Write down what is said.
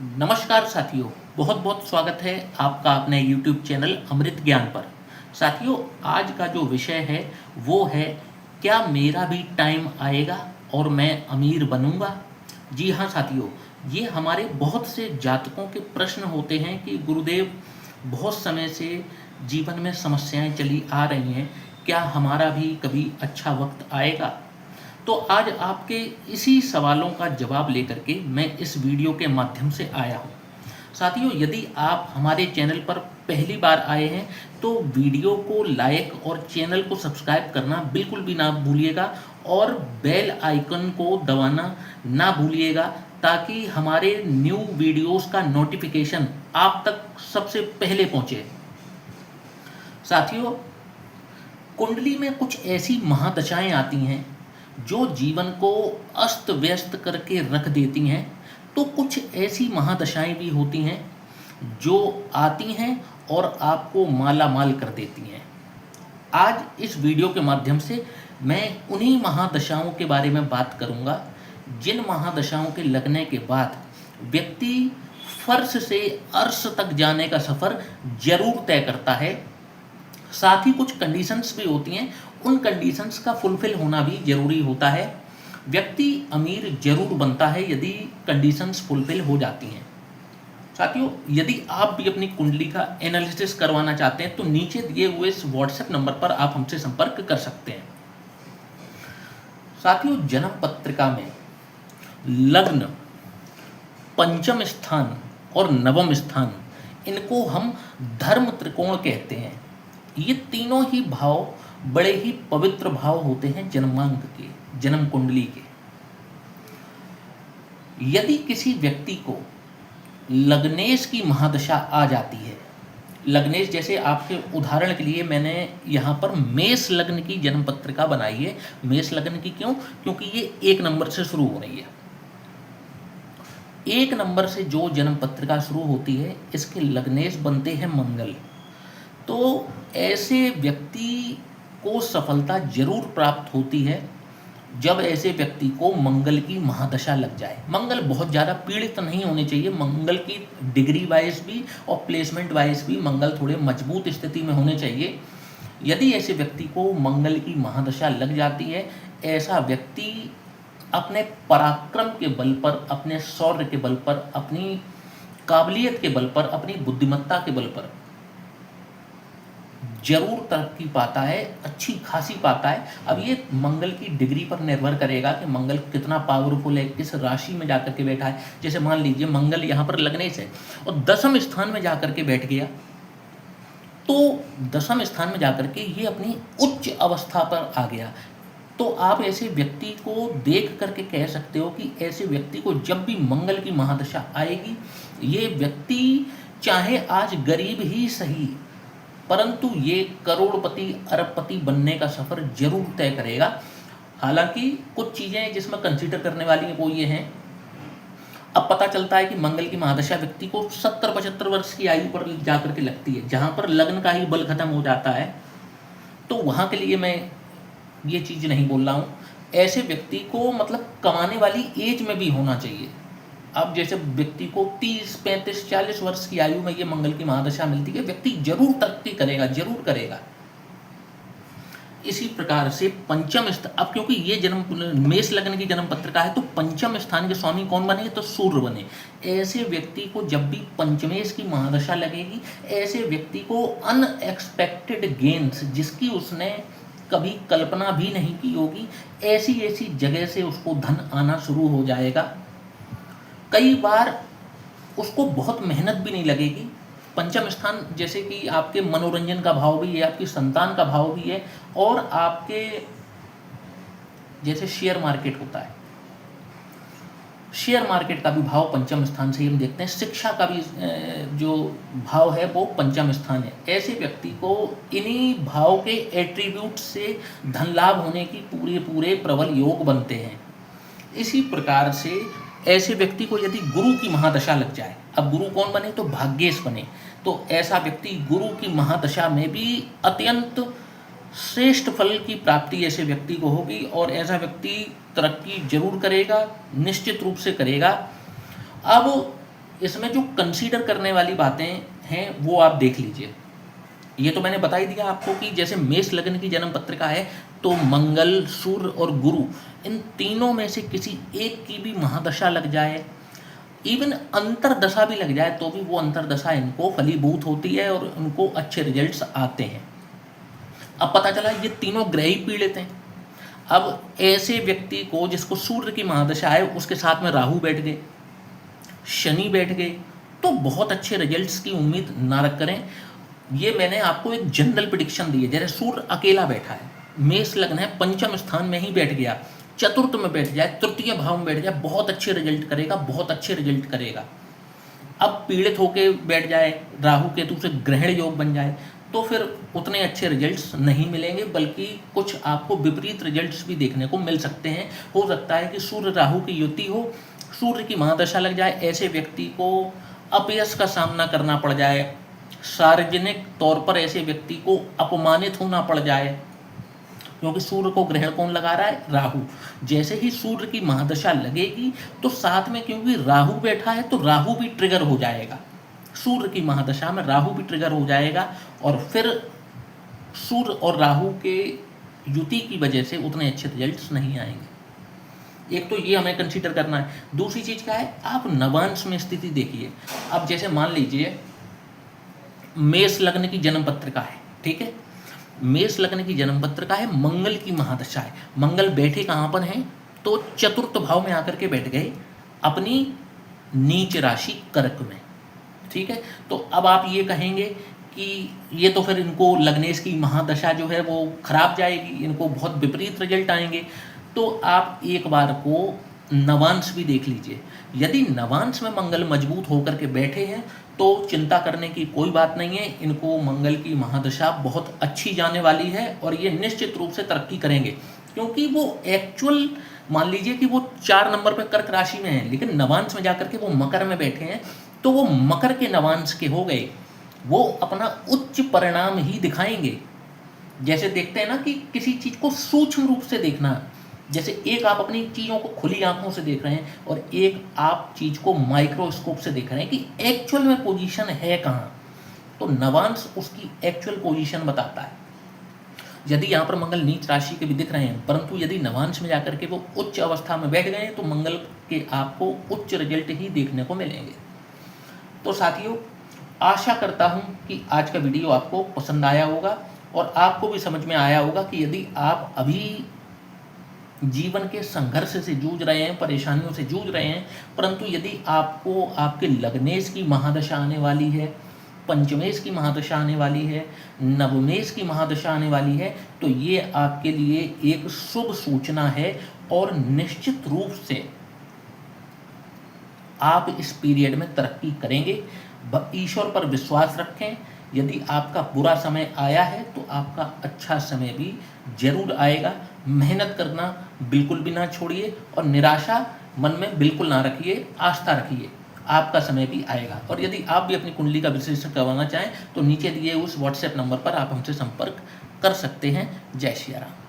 नमस्कार साथियों, बहुत बहुत स्वागत है आपका अपने YouTube चैनल अमृत ज्ञान पर। साथियों, आज का जो विषय है वो है, क्या मेरा भी टाइम आएगा और मैं अमीर बनूंगा। जी हाँ साथियों, ये हमारे बहुत से जातकों के प्रश्न होते हैं कि गुरुदेव, बहुत समय से जीवन में समस्याएं चली आ रही हैं, क्या हमारा भी कभी अच्छा वक्त आएगा। तो आज आपके इसी सवालों का जवाब लेकर के मैं इस वीडियो के माध्यम से आया हूँ। साथियों, यदि आप हमारे चैनल पर पहली बार आए हैं तो वीडियो को लाइक और चैनल को सब्सक्राइब करना बिल्कुल भी ना भूलिएगा और बेल आइकन को दबाना ना भूलिएगा, ताकि हमारे न्यू वीडियोस का नोटिफिकेशन आप तक सबसे पहले पहुँचे। साथियों, कुंडली में कुछ ऐसी महादशाएं आती हैं जो जीवन को अस्त व्यस्त करके रख देती हैं, तो कुछ ऐसी महादशाएं भी होती हैं जो आती हैं और आपको माला माल कर देती हैं। आज इस वीडियो के माध्यम से मैं उन्हीं महादशाओं के बारे में बात करूंगा जिन महादशाओं के लगने के बाद व्यक्ति फर्श से अर्श तक जाने का सफ़र जरूर तय करता है। साथ ही कुछ कंडीशंस भी होती हैं, उन कंडीशंस का फुलफिल होना भी जरूरी होता है। व्यक्ति अमीर जरूर बनता है यदि कंडीशंस फुलफिल हो जाती हैं। साथियों, यदि आप भी अपनी कुंडली का एनालिसिस करवाना चाहते हैं तो नीचे दिए हुए इस व्हाट्सएप नंबर पर आप हमसे संपर्क कर सकते हैं। साथियों, जन्म पत्रिका में लग्न, पंचम स्थान और नवम स्थान, इनको हम धर्म त्रिकोण कहते हैं। ये तीनों ही भाव बड़े ही पवित्र भाव होते हैं जन्मांक के, जन्म कुंडली के। यदि किसी व्यक्ति को लग्नेश की महादशा आ जाती है, लग्नेश जैसे आपके उदाहरण के लिए मैंने यहाँ पर मेष लग्न की जन्म पत्रिका बनाई है। मेष लग्न की क्यों? क्योंकि ये 1 नंबर से शुरू हो रही है। 1 नंबर से जो जन्म पत्रिका शुरू होती है, इसके लग्नेश बनते हैं मंगल। तो ऐसे व्यक्ति को सफलता जरूर प्राप्त होती है जब ऐसे व्यक्ति को मंगल की महादशा लग जाए। मंगल बहुत ज़्यादा पीड़ित नहीं होने चाहिए, मंगल की डिग्री वाइज भी और प्लेसमेंट वाइज भी मंगल थोड़े मजबूत स्थिति में होने चाहिए। यदि ऐसे व्यक्ति को मंगल की महादशा लग जाती है, ऐसा व्यक्ति अपने पराक्रम के बल पर, अपने शौर्य के बल पर, अपनी काबिलियत के बल पर, अपनी बुद्धिमत्ता के बल पर जरूर तरक्की पाता है, अच्छी खासी पाता है। अब ये मंगल की डिग्री पर निर्भर करेगा कि मंगल कितना पावरफुल है, किस राशि में जाकर के बैठा है। जैसे मान लीजिए मंगल यहाँ पर लगने से और 10वें स्थान में जाकर के बैठ गया, तो 10वें स्थान में जाकर के ये अपनी उच्च अवस्था पर आ गया, तो आप ऐसे व्यक्ति को देख करके कह सकते हो कि ऐसे व्यक्ति को जब भी मंगल की महादशा आएगी, ये व्यक्ति चाहे आज गरीब ही सही, परंतु ये करोड़पति अरबपति बनने का सफ़र जरूर तय करेगा। हालांकि कुछ चीज़ें जिसमें कंसीडर करने वाली हैं वो ये हैं, अब पता चलता है कि मंगल की महादशा व्यक्ति को 70-75 वर्ष की आयु पर जाकर के लगती है, जहाँ पर लग्न का ही बल खत्म हो जाता है। तो वहाँ के लिए मैं ये चीज़ नहीं बोल रहा हूँ। ऐसे व्यक्ति को मतलब कमाने वाली एज में भी होना चाहिए। अब जैसे व्यक्ति को 30, 35, 40 वर्ष की आयु में ये मंगल की महादशा मिलती है, व्यक्ति जरूर तरक्की करेगा, जरूर करेगा। इसी प्रकार से पंचम स्थान, अब क्योंकि ये जन्म मेष लग्न की जन्म पत्रिका है, तो पंचम स्थान के स्वामी कौन बने? तो सूर्य बने। ऐसे व्यक्ति को जब भी पंचमेश की महादशा लगेगी, ऐसे व्यक्ति को अनएक्सपेक्टेड गेन्स, जिसकी उसने कभी कल्पना भी नहीं की होगी, ऐसी ऐसी जगह से उसको धन आना शुरू हो जाएगा। कई बार उसको बहुत मेहनत भी नहीं लगेगी। पंचम स्थान जैसे कि आपके मनोरंजन का भाव भी है, आपकी संतान का भाव भी है, और आपके जैसे शेयर मार्केट होता है, शेयर मार्केट का भी भाव पंचम स्थान से ही हम देखते हैं। शिक्षा का भी जो भाव है वो पंचम स्थान है। ऐसे व्यक्ति को इन्हीं भाव के एट्रीब्यूट से धन लाभ होने की पूरे प्रबल योग बनते हैं। इसी प्रकार से ऐसे व्यक्ति को यदि गुरु की महादशा लग जाए, अब गुरु कौन बने? तो भाग्येश बने। तो ऐसा व्यक्ति गुरु की महादशा में भी अत्यंत श्रेष्ठ फल की प्राप्ति ऐसे व्यक्ति को होगी, और ऐसा व्यक्ति तरक्की जरूर करेगा, निश्चित रूप से करेगा। अब इसमें जो कंसीडर करने वाली बातें हैं वो आप देख लीजिए। ये तो मैंने बता ही दिया आपको कि जैसे मेष लग्न की जन्म पत्रिका है तो मंगल, सूर्य और गुरु, इन तीनों में से किसी एक की भी महादशा लग जाए, इवन अंतरदशा भी लग जाए, तो भी वो अंतरदशा इनको फलीभूत होती है और उनको अच्छे रिजल्ट्स आते हैं। अब पता चला ये तीनों ग्रह ही पीड़ित हैं। अब ऐसे व्यक्ति को जिसको सूर्य की महादशा है उसके साथ में राहु बैठ गए, शनि बैठ गए, तो बहुत अच्छे रिजल्ट्स की उम्मीद ना रख करें। ये मैंने आपको एक जनरल प्रिडिक्शन दी है। जैसे सूर्य अकेला बैठा है, मेष लग्न है, पंचम स्थान में ही बैठ गया, चतुर्थ में बैठ जाए, तृतीय भाव में बैठ जाए, बहुत अच्छे रिजल्ट करेगा, बहुत अच्छे रिजल्ट करेगा। अब पीड़ित होके बैठ जाए, राहु केतु से ग्रहण योग बन जाए, तो फिर उतने अच्छे रिजल्ट्स नहीं मिलेंगे, बल्कि कुछ आपको विपरीत रिजल्ट्स भी देखने को मिल सकते हैं। हो सकता है कि सूर्य राहु की युति हो, सूर्य की महादशा लग जाए, ऐसे व्यक्ति को अपयश का सामना करना पड़ जाए, सार्वजनिक तौर पर ऐसे व्यक्ति को अपमानित होना पड़ जाए, क्योंकि सूर्य को ग्रहण कौन लगा रहा है? राहु। जैसे ही सूर्य की महादशा लगेगी तो साथ में क्योंकि राहु बैठा है तो राहु भी ट्रिगर हो जाएगा, सूर्य की महादशा में राहु भी ट्रिगर हो जाएगा, और फिर सूर्य और राहु के युति की वजह से उतने अच्छे रिजल्ट्स नहीं आएंगे। एक तो ये हमें कंसीडर करना है। दूसरी चीज़ क्या है, आप नवांश में स्थिति देखिए। अब जैसे मान लीजिए मेष लग्न की जन्म पत्रिका है, ठीक है, मेष लग्न की जन्म पत्रिका है, मंगल की महादशा है, मंगल बैठे कहाँ पर हैं? तो चतुर्थ भाव में आकर के बैठ गए अपनी नीच राशि कर्क में, ठीक है। तो अब आप ये कहेंगे कि ये तो फिर इनको लग्नेश की महादशा जो है वो खराब जाएगी, इनको बहुत विपरीत रिजल्ट आएंगे। तो आप एक बार को नवांश भी देख लीजिए। यदि नवांश में मंगल मजबूत होकर के बैठे हैं तो चिंता करने की कोई बात नहीं है, इनको मंगल की महादशा बहुत अच्छी जाने वाली है और ये निश्चित रूप से तरक्की करेंगे, क्योंकि वो एक्चुअल मान लीजिए कि वो 4 नंबर पर कर्क राशि में है, लेकिन नवांश में जाकर के वो मकर में बैठे हैं, तो वो मकर के नवांश के हो गए, वो अपना उच्च परिणाम ही दिखाएंगे। जैसे देखते हैं ना कि किसी चीज़ को सूक्ष्म रूप से देखना, जैसे एक आप अपनी चीज़ों को खुली आंखों से देख रहे हैं और एक आप चीज़ को माइक्रोस्कोप से देख रहे हैं कि एक्चुअल में पोजीशन है कहाँ, तो नवांश उसकी एक्चुअल पोजीशन बताता है। यदि यहाँ पर मंगल नीच राशि के भी दिख रहे हैं, परंतु यदि नवांश में जाकर के वो उच्च अवस्था में बैठ गए तो मंगल के आपको उच्च रिजल्ट ही देखने को मिलेंगे। तो साथियों, आशा करता हूँ कि आज का वीडियो आपको पसंद आया होगा और आपको भी समझ में आया होगा कि यदि आप अभी जीवन के संघर्ष से जूझ रहे हैं, परेशानियों से जूझ रहे हैं, परंतु यदि आपको आपके लग्नेश की महादशा आने वाली है, पंचमेश की महादशा आने वाली है, नवमेश की महादशा आने वाली है, तो ये आपके लिए एक शुभ सूचना है और निश्चित रूप से आप इस पीरियड में तरक्की करेंगे। ईश्वर पर विश्वास रखें। यदि आपका बुरा समय आया है तो आपका अच्छा समय भी जरूर आएगा। मेहनत करना बिल्कुल भी ना छोड़िए और निराशा मन में बिल्कुल ना रखिए, आस्था रखिए, आपका समय भी आएगा। और यदि आप भी अपनी कुंडली का विश्लेषण करवाना चाहें तो नीचे दिए उस व्हाट्सएप नंबर पर आप हमसे संपर्क कर सकते हैं। जय श्री राम।